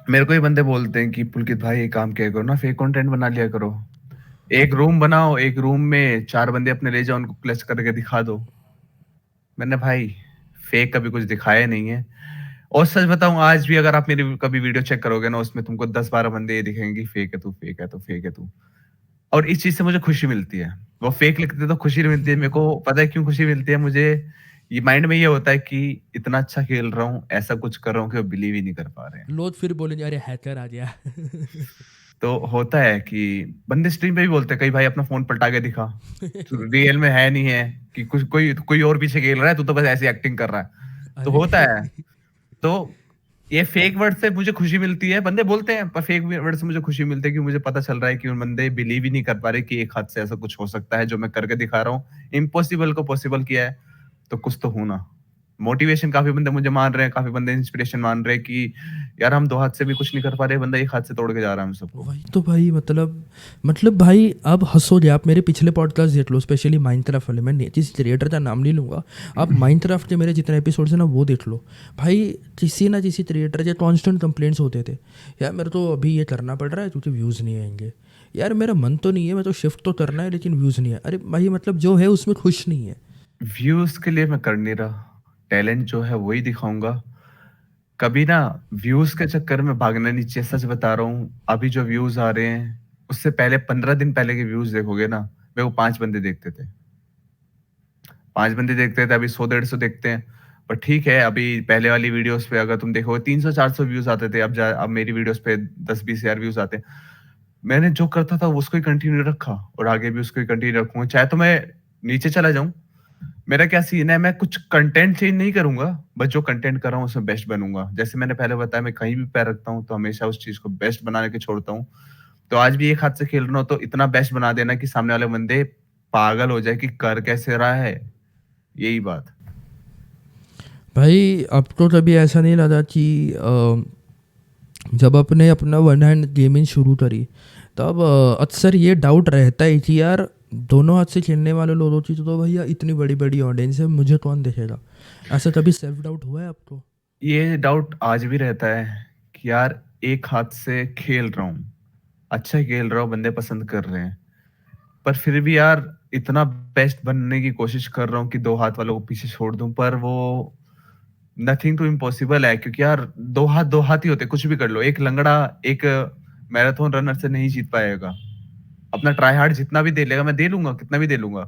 मेरे को ही बंदे बोलते हैं कि पुलकित भाई एक काम किया करो ना, फेक कंटेंट बना लिया करो। एक रूम बनाओ, एक रूम में 4 बंदे अपने ले जाओ, उनको क्लच करके दिखा दो। मैंने भाई फेक कभी कुछ दिखाया नहीं है। और सच बताऊँ आज भी अगर आप मेरी कभी वीडियो चेक करोगे ना उसमें तुमको 10-12 बंदे ये दिखेंगे कि फेक है तू, फेक है तू, फेक है तू। और इस चीज़ से मुझे खुशी मिलती है। वो फेक लिखते तो खुशी नहीं मिलती है, मेरे को पता है क्यों खुशी मिलती है मुझे, ये माइंड में ये होता है कि इतना अच्छा खेल रहा हूँ, ऐसा कुछ कर रहा हूँ कि वो बिलीव ही नहीं कर पा रहे हैं। लोग फिर बोलेंगे अरे हैकर आ गया। तो होता है कि बंदे स्ट्रीम पे भी बोलते हैं, कई भाई अपना फ़ोन पलटा के दिखा, तू रियल में है नहीं है कि कुछ कोई कोई और पीछे खेल रहा है, तू तो बस ऐसी एक्टिंग कर रहा है। तो अरे होता है। तो ये फेक वर्ड से मुझे खुशी मिलती है, बंदे बोलते हैं पर फेक वर्ड से मुझे खुशी मिलती है कि मुझे पता चल रहा है कि उन बंदे बिलीव ही नहीं कर पा रहे कि एक हाथ से ऐसा कुछ हो सकता है जो मैं करके दिखा रहा हूँ। इम्पॉसिबल को पॉसिबल किया है, तो कुछ तो हूँ ना। मोटिवेशन काफ़ी बंदे मुझे मान रहे हैं, काफ़ी बंदे इंस्पिरेशन मान रहे हैं कि यार हम 2 हाथ से भी कुछ नहीं कर पा रहे, बंदा एक हाथ से तोड़ के जा रहा है हम सबको। वही तो भाई, मतलब भाई अब हंसोगे आप, मेरे पिछले पॉडकास्ट देख लो, स्पेशली माइनक्राफ्ट वाले, मैं किसी क्रिएटर का नाम नहीं लूँगा, आप माइनक्राफ्ट के मेरे जितने एपिसोड्स हैं ना वो देख लो भाई, किसी ना किसी क्रिएटर के कांस्टेंट कंप्लेंट्स होते थे, यार मेरे तो अभी ये करना पड़ रहा है क्योंकि व्यूज़ नहीं आएंगे, यार मेरा मन तो नहीं है, मैं तो शिफ्ट तो करना है लेकिन व्यूज़ नहीं है, अरे भाई मतलब जो है उसमें खुश नहीं है। व्यूज़ के लिए मैं कर नहीं रहा, टैलेंट जो है वही दिखाऊँगा। कभी ना व्यूज़ के चक्कर में भागना नहीं चाहिए, सच बता रहा हूँ। अभी जो व्यूज़ आ रहे हैं, उससे पहले 15 दिन पहले के व्यूज़ देखोगे ना, मेरे को 5 बंदे देखते थे। 5 बंदे देखते थे, अभी 100 डेढ़ 100 देखते हैं। पर ठीक है, अभी पहले वाली वीडियोज़ पे अगर तुम देखोगे 300-400 व्यूज़ आते थे, अब मेरी वीडियोज़ पे 10-20 हज़ार व्यूज़ आते हैं। मैंने जो करता था उसको ही कंटिन्यू रखा और आगे भी उसको ही कंटिन्यू रखूँगा। चाहे तो मैं नीचे चला जाऊँ, मेरा क्या सीन है, मैं कुछ कंटेंट चेंज नहीं करूँगा, बस जो कंटेंट कर रहा हूँ उसमें बेस्ट बनूँगा। जैसे मैंने पहले बताया मैं कहीं भी पैर रखता हूँ, तो हमेशा उस चीज़ को बेस्ट बना के छोड़ता हूँ। तो आज भी एक हाथ से खेल रहा हूँ, तो इतना बेस्ट बना देना कि सामने वाले बंदे पागल हो जाए कि कर कैसे रहा है, यही बात। भाई अब तो कभी ऐसा नहीं लगा कि जब आपने अपना वन हैंड गेमिंग शुरू करी तब अक्सर ये डाउट रहता है कि यार दोनों हाथ से खेलने वाले लोगों की तो भैया इतनी बड़ी बड़ी ऑडियंस है, मुझे कौन देखेगा, ऐसा कभी सेल्फ डाउट हुआ है आपको? ये डाउट आज भी रहता है कि यार एक हाथ से खेल रहा हूँ, अच्छा खेल रहा हूँ, बंदे पसंद कर रहे हैं। पर फिर भी यार इतना बेस्ट बनने की कोशिश कर रहा हूँ कि 2 हाथ वालों को पीछे छोड़ दूँ, पर वो नथिंग टू इम्पॉसिबल है क्योंकि यार 2 हाथ ही होते हैं, कुछ भी कर लो। एक लंगड़ा एक मैराथन रनर से नहीं जीत पाएगा। अपना ट्राई हार्ड जितना भी दे लेगा, मैं दे लूँगा, कितना भी दे लूँगा।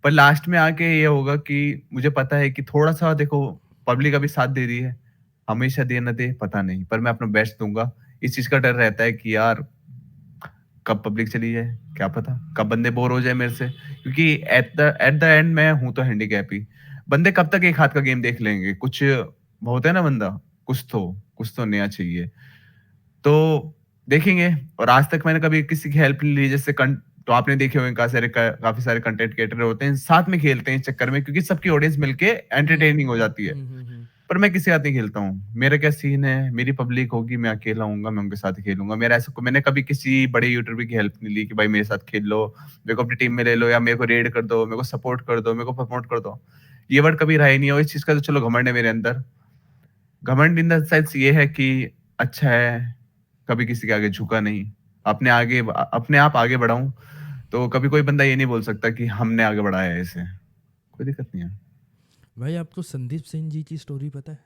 पर लास्ट में आके ये होगा कि मुझे पता है कि थोड़ा-सा देखो पब्लिक अभी साथ दे रही है, हमेशा दे ना दे पता नहीं, पर मैं अपना बेस्ट दूँगा। इस चीज़ का डर रहता है कि यार कब पब्लिक चली जाए, क्या पता? कब बंदे बोर हो जाए मेरे से, क्योंकि एट द एंड मैं हूँ तो हैंडीकैप ही। बंदे कब तक एक हाथ का गेम देख लेंगे? कुछ होता है ना बंदा, कुछ तो नया चाहिए। तो देखेंगे। और आज तक मैंने कभी किसी की हेल्प नहीं ली, जैसे तो आपने देखे होंगे काफ़ी सारे कंटेंट क्रिएटर होते हैं, साथ में खेलते हैं इस चक्कर में क्योंकि सबकी ऑडियंस मिलके हम्म एंटरटेनिंग हो जाती है। हम्म। पर मैं किसी के साथ नहीं खेलता हूँ। मेरा क्या सीन है, मेरी पब्लिक होगी, मैं अकेला होऊँगा, मैं उनके साथ ही खेलूँगा। मेरा ऐसा मैंने कभी किसी बड़े यूट्यूबर की हेल्प नहीं ली कि भाई मेरे साथ खेल लो, मेरे को अपनी टीम में ले लो या मेरे को रेड कर दो, मेरे को सपोर्ट कर दो, मेरे को प्रमोट कर दो। ये वर्ड कभी रहा ही नहीं है और इस चीज़ का तो चलो घमंड है मेरे अंदर। घमंड इन द सेंस ये है कि अच्छा है, कभी किसी के आगे झुका नहीं, अपने आप आगे बढ़ा हूँ, तो कभी कोई बंदा ये नहीं बोल सकता कि हमने आगे बढ़ाया है इसे। कोई दिक्कत नहीं है। भाई आपको संदीप सिंह जी की स्टोरी पता है?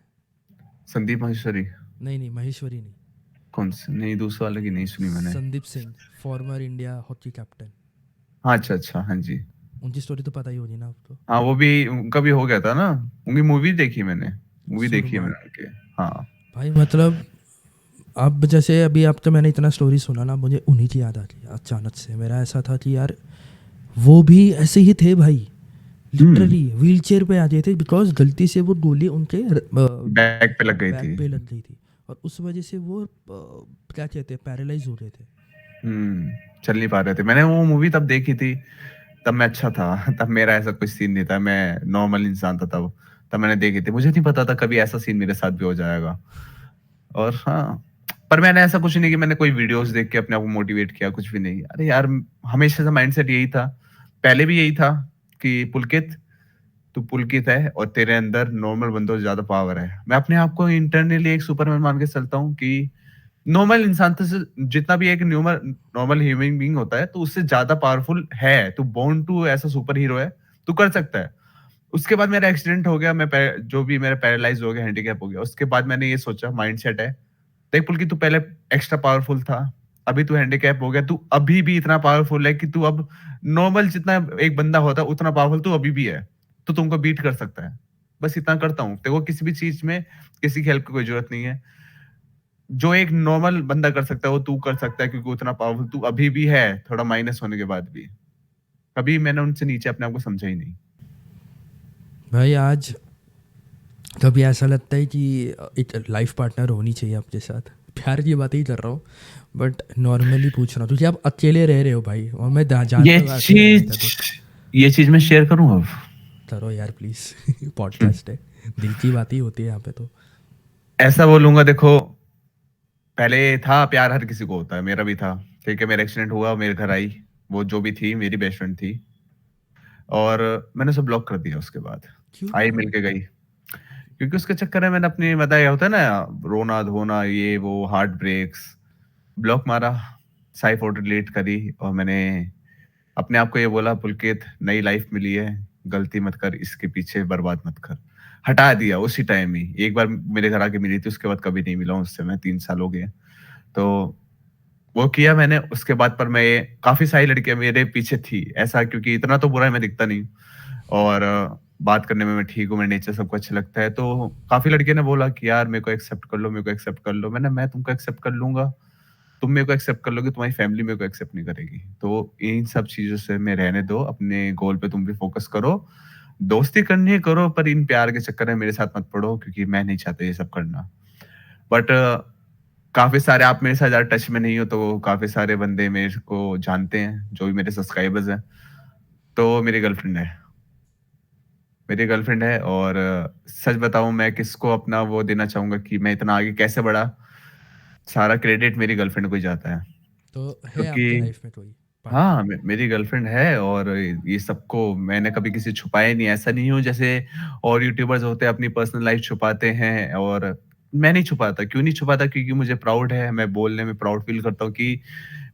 संदीप माहेश्वरी? नहीं नहीं, महेश्वरी नहीं, कौन सी? नहीं, दूसरे वाले की नहीं सुनी मैंने। Sandeep Singh, farmer India hockey captain. हाँ, अच्छा, हाँ जी। उनकी स्टोरी तो पता ही होगी ना आपको। हाँ, वो भी उनका भी हो गया था ना, उनकी मूवी देखी मैंने, मूवी देखी है सुरमा। मैंने उनकी। हाँ, भाई मतलब अब जैसे अभी आप तो मैंने इतना स्टोरी सुना ना, मुझे उन्हीं की याद आ गई अचानक से। मेरा ऐसा था कि यार वो भी ऐसे ही थे भाई, लिटरली व्हील चेयर पे आ गए थे बिकॉज गलती से वो गोली उनके बैक पे लग गई बैक थी। पे लग गई थी और उस वजह से वो क्या कहते हैं, पैरालाइज हो गए थे। चल नहीं पा रहे थे। मैंने वो मूवी तब देखी थी, तब मैं अच्छा था, तब मेरा ऐसा कुछ सीन नहीं था, मैं नॉर्मल इंसान था तब मैंने देखी थी। मुझे नहीं पता था कभी ऐसा सीन मेरे साथ भी हो जाएगा। और हाँ, पर मैंने ऐसा कुछ नहीं कि मैंने कोई वीडियोज़ देख के अपने आप को मोटिवेट किया, कुछ भी नहीं। अरे यार, हमेशा से माइंडसेट यही था, पहले भी यही था कि पुलकित, तू पुलकित है और तेरे अंदर नॉर्मल बंदों से ज़्यादा पावर है। मैं अपने आप को इंटरनली एक सुपरमैन मान के चलता हूँ कि नॉर्मल इंसान तो से जितना भी एक नॉर्मल ह्यूमन बीइंग होता है, तो उससे ज़्यादा पावरफुल है। तू बोर्न टू ऐसा सुपर हीरो है, तू कर सकता है। उसके बाद मेरा एक्सीडेंट हो गया, मैं जो भी मेरा पैरालाइज़ हो गया, हैंडीकैप हो गया। उसके बाद मैंने ये सोचा, माइंडसेट है, देख पुलकित, तू पहले एक्स्ट्रा पावरफुल था, अभी तू हैंडीकैप हो गया, तू अभी भी इतना पावरफुल है कि तू अब नॉर्मल जितना एक बंदा होता है उतना पावरफुल तू अभी भी है। तो तुमको बीट कर सकता है। बस इतना करता हूँ। देखो, किसी भी चीज़ में किसी की हेल्प की कोई ज़रूरत नहीं है। जो एक नॉर्मल बंदा कर सकता है वो तू कर सकता है, क्योंकि उतना पावरफुल तू अभी भी है, थोड़ा माइनस होने के बाद भी। कभी मैंने उनसे नीचे अपने आप को समझा ही नहीं। भाई आज कभी ऐसा लगता है कि एक लाइफ पार्टनर होनी चाहिए आपके साथ? प्यार की बात ही कर रहा हूँ बट नॉर्मली पूछ रहा हूँ क्योंकि आप अकेले रह रहे हो भाई, और मैं जानता ये हूँ अकेले रहता तो। ये चीज़ मैं शेयर करूँ अब? करो यार प्लीज़ पॉडकास्ट है, दिल की बात ही होती है यहाँ पे तो। ऐसा बोलूँगा, देखो, पहले था प्यार, हर किसी को होता है, मेरा भी था। ठीक है, मेरा एक्सीडेंट हुआ, मेरे घर आई, वो जो भी थी मेरी बेस्ट फ्रेंड थी और मैंने उसे ब्लॉक कर दिया उसके बाद। क्यों आई, भाई? मिल के गई। क्योंकि उसके चक्कर में मैंने अपनी बताया होता है ना, रोना-धोना, ये वो, हार्ट ब्रेक्स, ब्लॉक मारा, साई फ़ोटो डिलीट करी और मैंने अपने आप को ये बोला, पुलकित, नई लाइफ मिली है, गलती मत कर, इसके पीछे बर्बाद मत कर। हटा दिया उसी टाइम ही। एक बार मेरे घर आके मिली थी, उसके बाद कभी नहीं मिला हूँ उससे मैं, 3 साल हो गए। तो वो किया मैंने, उसके बाद पर मैं काफ़ी सारी लड़कियाँ मेरे पीछे थी, ऐसा, क्योंकि इतना तो बुरा मैं दिखता नहीं और बात करने में मैं ठीक हूँ, मेरा नेचर सबको अच्छा लगता है। तो काफ़ी लड़कियों ने बोला कि यार मेरे को एक्सेप्ट कर लो, मेरे को एक्सेप्ट कर लो। मैं तुमको एक्सेप्ट कर लूँगा, तुम मेरे को एक्सेप्ट कर लोगे, तुम्हारी फैमिली मेरे को एक्सेप्ट नहीं करेगी। तो इन सब चीज़ों से मैं रहने दो, अपने गोल पे तुम भी फ़ोकस करो। दोस्ती करनी है करो, पर इन प्यार के चक्कर में मेरे साथ मत पड़ो, क्योंकि मैं नहीं चाहता ये सब करना। बट काफ़ी सारे, आप मेरे साथ ज़्यादा टच में नहीं हो, तो काफ़ी सारे बंदे मेरे को जानते हैं, जो भी मेरे सब्सक्राइबर्स हैं। तो मेरी गर्लफ्रेंड है और सच बताऊँ, मैं किसको अपना वो देना चाहूँगा कि मैं इतना आगे कैसे बढ़ा, सारा क्रेडिट मेरी गर्लफ्रेंड को ही जाता है। तो है आपके क्योंकि लाइफ में कोई हाँ, पार्टनर? मेरी गर्लफ्रेंड है और ये सबको मैंने कभी किसी छुपाया नहीं। ऐसा नहीं हूँ जैसे और यूट्यूबर्स होते हैं अपनी पर्सनल लाइफ छुपाते हैं, और मैं नहीं छुपाता। क्यों नहीं छुपाता? क्योंकि मुझे प्राउड है, मैं बोलने में प्राउड फील करता हूँ कि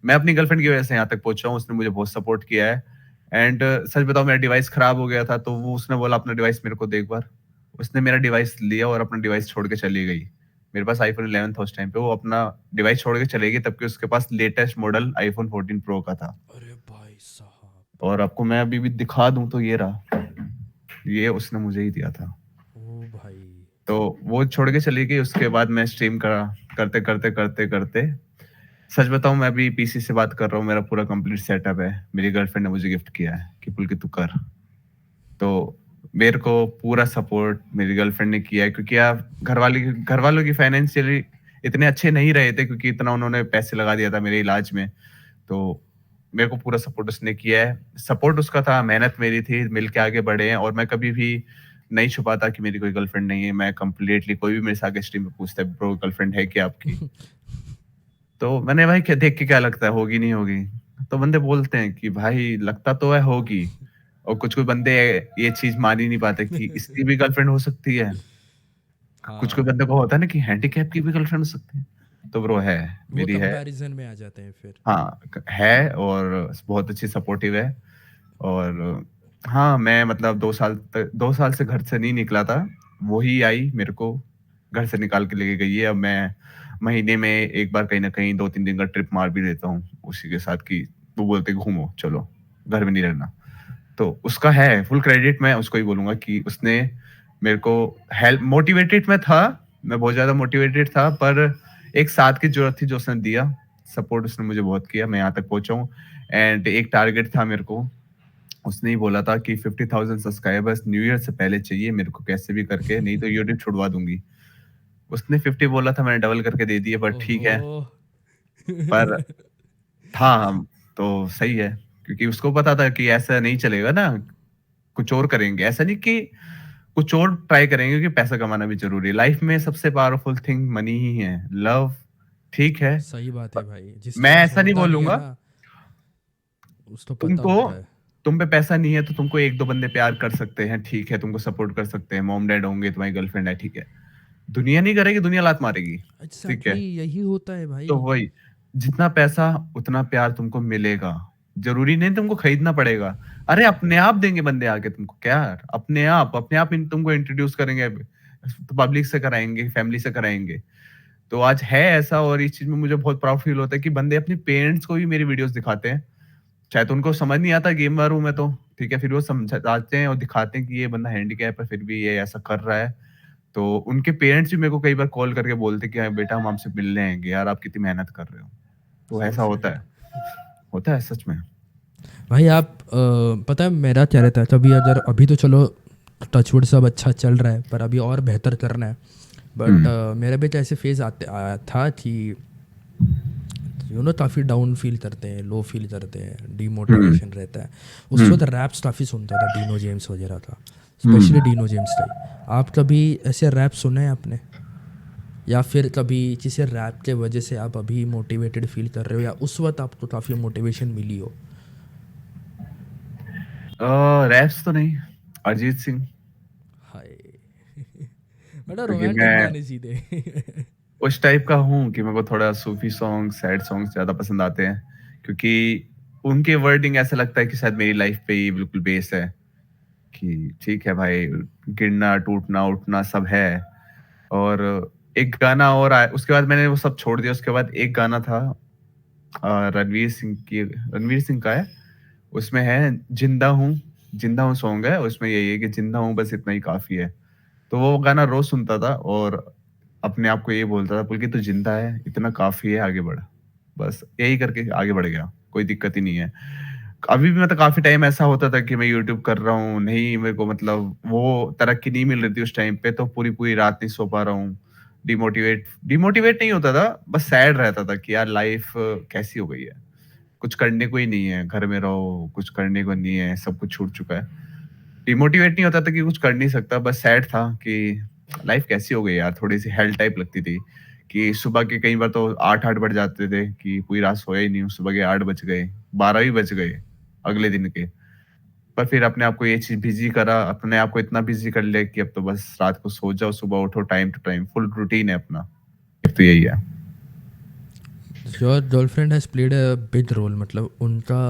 मैं अपनी गर्लफ्रेंड की वजह से यहाँ तक पहुँचा हूँ। उसने मुझे बहुत सपोर्ट किया है। एंड सच बताऊँ, मेरा डिवाइस खराब हो गया था, तो वो उसने बोला अपना डिवाइस मेरे को दे एक बार। उसने मेरा डिवाइस लिया और अपना डिवाइस छोड़ के चली गई। मेरे पास आईफ़ोन 11 था उस टाइम पे, वो अपना डिवाइस छोड़ के चली गई, तब उसके पास लेटेस्ट मॉडल आईफ़ोन 14 प्रो का था। अरे भाई साहब। और आपको मैं अभी भी दिखा दूँ तो ये रहा, ये उसने मुझे ही दिया था। ओ भाई। तो वो छोड़ के चली गई, उसके बाद मैं स्ट्रीम करा, करते-करते सच बताऊँ, मैं अभी पीसी से बात कर रहा हूँ, मेरा पूरा कंप्लीट सेटअप है। मेरी गर्लफ्रेंड ने मुझे गिफ्ट किया है कि पुलकित तू कर। तो मेरे को पूरा सपोर्ट मेरी गर्लफ्रेंड ने किया है, क्योंकि आप घरवालों की फाइनेंशियली इतने अच्छे नहीं रहे थे, क्योंकि इतना उन्होंने पैसे लगा दिया था मेरे इलाज में। तो मेरे को पूरा सपोर्ट उसने किया है। सपोर्ट उसका था, मेहनत मेरी थी, मिल के आगे बढ़े हैं और मैं कभी भी नहीं छुपाता कि मेरी कोई गर्लफ्रेंड नहीं है। मैं कंप्लीटली, कोई भी मेरे से आके स्ट्रीम पे पूछता है, ब्रो गर्लफ्रेंड है क्या आपकी? तो मैंने भाई क्या देख के क्या लगता है, होगी नहीं होगी? तो बंदे बोलते हैं कि भाई लगता तो है होगी, और कुछ-कुछ बंदे ये चीज़ मान ही नहीं पाते कि इसकी भी गर्लफ्रेंड हो सकती है। कुछ-कुछ हाँ, बंदे को होता है ना कि हैंडीकैप की भी गर्लफ्रेंड हो सकती है। तो ब्रो है, वो मेरी है। कंपैरिजन में आ जाते हैं फिर। हाँ, है, और बहुत अच्छी सपोर्टिव है। और हाँ, मैं मतलब 2 साल से घर से नहीं निकला था। वो ही आई मेरे को घर से निकाल के लेके गई है। अब मैं महीने में 1 बार कहीं न कहीं 2-3 दिन का ट्रिप मार भी देता हूँ उसी के साथ, कि वो बोलते हैं घूमो, चलो, घर में नहीं रहना। तो उसका है फुल क्रेडिट, मैं उसको ही बोलूँगा कि उसने मेरे को हेल्प मोटिवेटेड मैं था, मैं बहुत ज़्यादा मोटिवेटेड था, पर एक साथ की ज़रूरत थी जो उसने दिया, सपोर्ट उसने मुझे बहुत किया, मैं यहाँ तक पहुँचा हूँ। एंड एक टारगेट था मेरे को, उसने ही बोला था कि 50,000 सब्सक्राइबर्स न्यू ईयर से पहले चाहिए मेरे को कैसे भी करके, नहीं तो यूट्यूब छुड़वा दूँगी। उसने 50 बोला था, मैंने डबल करके दे दिए, बट ठीक है। ओहो! पर था, तो सही है, क्योंकि उसको पता था कि ऐसा नहीं चलेगा ना, कुछ और करेंगे। ऐसा नहीं कि कुछ और ट्राई करेंगे, क्योंकि पैसा कमाना भी ज़रूरी है। लाइफ में सबसे पावरफुल थिंग मनी ही है। लव ठीक है, सही बात है प भाई, जिसके मैं पास ऐसा नहीं होता नहीं है बोलूँगा, ना, उसको पता तुमको होता है। तुम पे पैसा नहीं है तो तुमको 1-2 बंदे प्यार कर सकते हैं, ठीक है, तुमको सपोर्ट कर सकते हैं, मॉम-डैड होंगे, तुम्हारी गर्लफ्रेंड है, ठीक है। दुनिया नहीं करेगी, दुनिया लात मारेगी, ठीक एग्ज़ैक्टली है। यही होता है तो भाई। वही, जितना पैसा उतना प्यार तुमको मिलेगा। ज़रूरी नहीं तुमको खरीदना पड़ेगा। अरे अपने आप देंगे बंदे आके तुमको प्यार, अपने आप इन तुमको इंट्रोड्यूस करेंगे, पब्लिक से कराएँगे, फैमिली से कराएँगे। तो आज है ऐसा, और इस चीज़ में मुझे बहुत प्राउड फील होता है कि बंदे अपने पेरेंट्स को भी मेरी वीडियोज़ दिखाते हैं। शायद उनको समझ नहीं आता, गेमर हूँ मैं तो, ठीक है? फिर वो समझाते हैं और दिखाते हैं कि ये बंदा हैंडीकैप है, फिर भी ये ऐसा कर रहा है। तो उनके पेरेंट्स भी मेरे को कई बार कॉल करके बोलते हैं कि हाँ, बेटा हम आपसे मिलने आएँगे, यार आप कितनी मेहनत कर रहे हो। तो सो ऐसा स्वीट। होता है सच में। भाई आप पता है मेरा क्या रहता है, कभी अगर अभी तो चलो टचवुड सब अच्छा चल रहा है, पर अभी और बेहतर करना है। हुँ, बट मेरे भी तो ऐसे फेज़ आते आया था कि काफ़ी डाउन फील करते हैं, लो फील करते हैं, हुँ, डीमोटिवेशन रहता है। उस हुँ, वक्त रैप्स काफ़ी सुनता था, डीनो जेम्स वगैरह का, स्पेशली हुँ। डीनो जेम्स का ही। आप कभी ऐसे रैप सुने हैं आपने, या फिर कभी किसी रैप के वजह से आप अभी मोटिवेटेड फील कर रहे हो, या उस वक्त आपको काफ़ी मोटिवेशन मिली हो? रैप्स तो नहीं, अरिजीत सिंह, हाय! बड़ा क्योंकि रोमांटिक मैं गाने सीधे। उस टाइप का हूँ कि मेरे को थोड़ा सूफ़ी सॉन्ग, सैड सॉन्ग्स ज़्यादा पसंद आते हैं, क्योंकि उनके वर्डिंग ऐसा लगता है कि शायद मेरी लाइफ़ पे ही बिल्कुल बेस है, कि ठीक है भाई, गिरना, टूटना, उठना सब है। और एक गाना और आया, उसके बाद मैंने वो सब छोड़ दिया, उसके बाद एक गाना था, रणवीर सिंह का है, उसमें है जिंदा हूँ सॉन्ग है, उसमें यही है कि जिंदा हूँ बस इतना ही काफ़ी है। तो वो गाना रोज़ सुनता था, और अपने आप को ये बोलता था, पुलकित तू जिंदा है, इतना काफ़ी है, आगे बढ़। बस यही करके आगे बढ़ गया, कोई दिक्कत ही नहीं है। अभी भी मतलब काफ़ी टाइम ऐसा होता था कि मैं यूट्यूब कर रहा हूँ, नहीं मेरे को मतलब वो तरक्की नहीं मिल रही थी उस टाइम पे, तो पूरी-पूरी रात नहीं सो पा रहा हूँ। डिमोटिवेट डिमोटिवेट नहीं होता था, बस सैड रहता था कि यार लाइफ़ कैसी हो गई है। कुछ करने को ही नहीं है, घर में रहो, कुछ करने को नहीं है, सब कुछ छूट चुका है। डिमोटिवेट नहीं होता था कि कुछ कर नहीं सकता, बस सैड था कि लाइफ कैसी हो गई यार, थोड़ी-सी हेल टाइप लगती थी, कि सुबह के कई बार तो 8-8 बज जाते थे, कि पूरी रात सोया ही नहीं हूँ, सुबह के 8 बज गए, 12 भी बज गए अगले दिन के। पर फिर अपने आप को ये चीज़ बिज़ी करा, अपने आप को इतना बिज़ी कर लिया कि अब तो बस रात को सो जाओ, सुबह उठो time to time, full routine है अपना। अब तो यही है। Your girlfriend has played a big role, मतलब उनका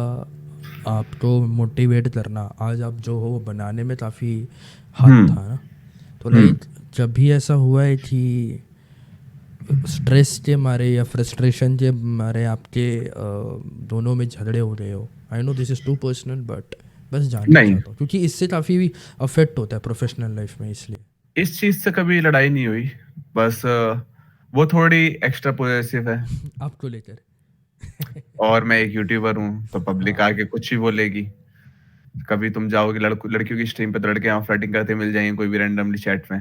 आपको मोटिवेट करना, आज आप जो हो वो बनाने में काफ़ी हाथ हुँ, था ना। तो हुँ। लाइक जब भी ऐसा हुआ है कि स्ट्रेस के मारे या फ्रस्ट्रेशन के मारे आपके दोनों में झगड़े हो रहे हो, I know this is too personal, but बस जानना नहीं, चाहता हूँ क्योंकि इससे काफ़ी अफेक्ट होता है प्रोफेशनल लाइफ में, इसलिए। इस चीज़ से कभी लड़ाई नहीं हुई, बस वो थोड़ी एक्स्ट्रा पॉसेसिव है। आपको लेकर। और मैं एक यूट्यूबर हूँ, तो पब्लिक हाँ। आके कुछ भी बोलेगी। कभी तुम जाओगे लड़कियों की स्ट्रीम पे, तो लड़के यहाँ फ्लर्टिंग करते मिल जाएँगे कोई भी रैंडमली चैट में।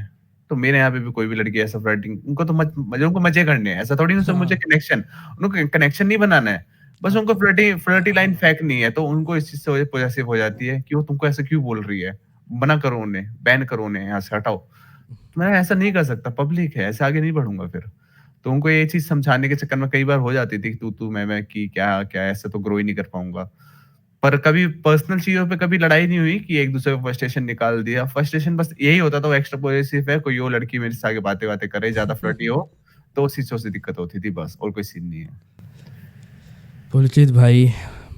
तो मेरे यहाँ पे भी कोई भी लड़की ऐसा फ्लर्टिंग, उनको तो उनको मज़े करने हैं। ऐसा थोड़ी ना सब मुझे हाँ। कनेक्शन, उनको कनेक्शन नहीं बनाना है। बस उनको आपको फ्लर्टी फ्लर्टी लाइन हाँ। फेंकनी है, तो उनको इस चीज़ से पॉसेसिव हो जाती है कि वो तुमको ऐसा क्यों बोल रही है? मना करो उन्हें, बैन करो उन्हें, यहाँ से हटाओ। तो मैं ऐसा नहीं कर सकता, पब्लिक है, ऐसे आगे नहीं बढ़ूँगा फिर। तो उनको ये चीज़ समझाने के चक्कर में कई बार हो जाती थी कि तू-तू, मैं-मैं की क्या-क्या, ऐसे तो ग्रो ही नहीं कर पाऊँगा। पर कभी पर्सनल चीज़ों पे कभी लड़ाई नहीं हुई कि एक-दूसरे को फ्रस्ट्रेशन निकाल दिया। फ्रस्ट्रेशन बस यही होता था, वो एक्स्ट्रा पॉसेसिव है, कोई और लड़की मेरे से आगे बातें-वातें करे, ज़्यादा फ्लर्टी हो, तो उस चीज़ों से दिक्कत होती थी बस, और कोई सीन नहीं है। पुलकित भाई,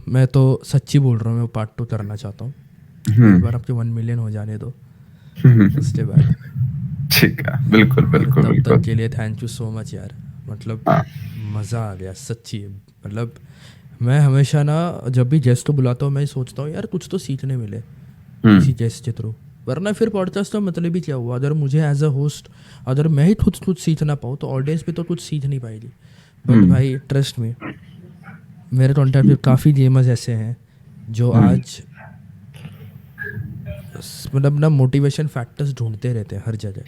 मैं तो सच्ची बोल रहा हूँ, मैं पार्ट 2 करना चाहता हूँ। एक बार आपके 1 मिलियन हो जाने दो, उसके बाद। ठीक है, बिल्कुल, और बिल्कुल, तब तक बिल्कुल। के लिए थैंक यू सो मच यार। मतलब हाँ, मज़ा आ गया सच्ची। मतलब मैं हमेशा ना जब भी गेस्ट को बुलाता हूँ, मैं सोचता हूँ यार कुछ तो सीखने मिले हुँ, किसी गेस्ट के थ्रू, वरना फिर पॉडकास्ट का मतलब ही क्या हुआ। अगर मुझे एज अ होस्ट, अगर मैं ही खुद कुछ सीख ना पाऊँ तो ऑडियंस भी तो कुछ सीख नहीं पाएगी। हुँ, बट भाई ट्रस्ट में, मेरे कॉन्टैक्ट में काफ़ी गेमर्स ऐसे हैं जो हुँ। आज मतलब ना मोटिवेशन फैक्टर्स ढूंढते रहते हैं हर जगह।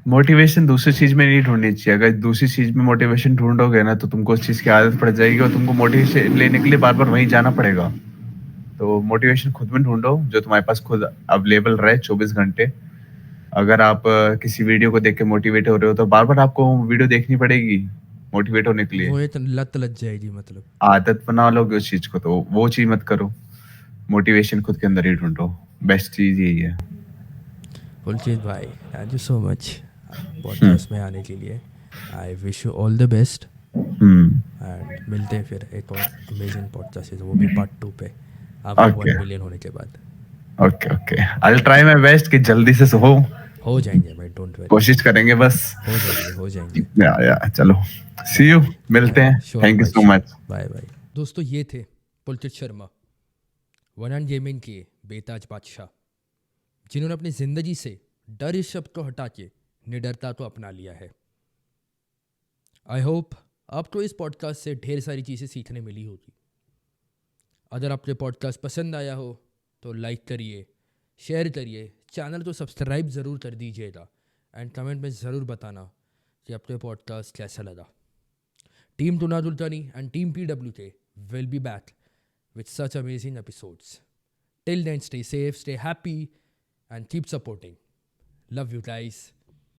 मोटिवेशन दूसरी चीज़ में नहीं ढूँढनी चाहिए। अगर दूसरी चीज़ में मोटिवेशन ढूँढोगे ना, तो तुमको उस चीज़ की आदत पड़ जाएगी और तुमको मोटिवेशन लेने के लिए बार-बार वहीं जाना पड़ेगा। तो मोटिवेशन खुद में ढूँढो, जो तुम्हारे पास खुद अवेलेबल रहे 24 घंटे। अगर आप किसी वीडियो को देख के मोटिवेट हो रहे हो, तो बार-बार आपको वीडियो देखनी पड़ेगी, मोटिवेट होने के लिए। वो एक लत लग जाएगी मतलब। आदत बना लोगे उस चीज़ को, तो वो चीज़ मत करो। मोटिवेशन खुद के अंदर ही ढूँढो। बेस्ट चीज़ यही है। पुलकित भाई, thank you so much hmm, podcast में आने के लिए। I wish you all the best, hmm. And मिलते हैं फिर एक और अमेजिंग पॉडकास्ट है, वो भी पार्ट 2 पे, आपके 1 ओके, मिलियन होने के बाद। Okay, okay. I will try my best कि जल्दी से हो। हो जाएंगे भाई, डोंट वरी। कोशिश करेंगे बस। हो जाएंगे, हो जाएंगे। या चलो, सी यू, बाय। मिलते हैं। श्योर थैंक यू भाई, so sure. Much. Bye bye. दोस्तों, ये थे Pulkit Sharma, one end gaming के बेताज बादशाह, जिन्होंने अपनी ज़िंदगी से डर इस शब्द को हटा के निडरता को अपना लिया है। आई होप आपको इस पॉडकास्ट से ढेर सारी चीज़ें सीखने मिली होगी। अगर आपको पॉडकास्ट पसंद आया हो तो लाइक करिए, शेयर करिए, चैनल को सब्सक्राइब ज़रूर कर दीजिएगा, एंड कमेंट में ज़रूर बताना कि आपको पॉडकास्ट कैसा लगा। टीम टुना दुल्तनी and team PWK will be back with such amazing episodes. Till then, stay safe, stay happy, and keep supporting. Love you guys.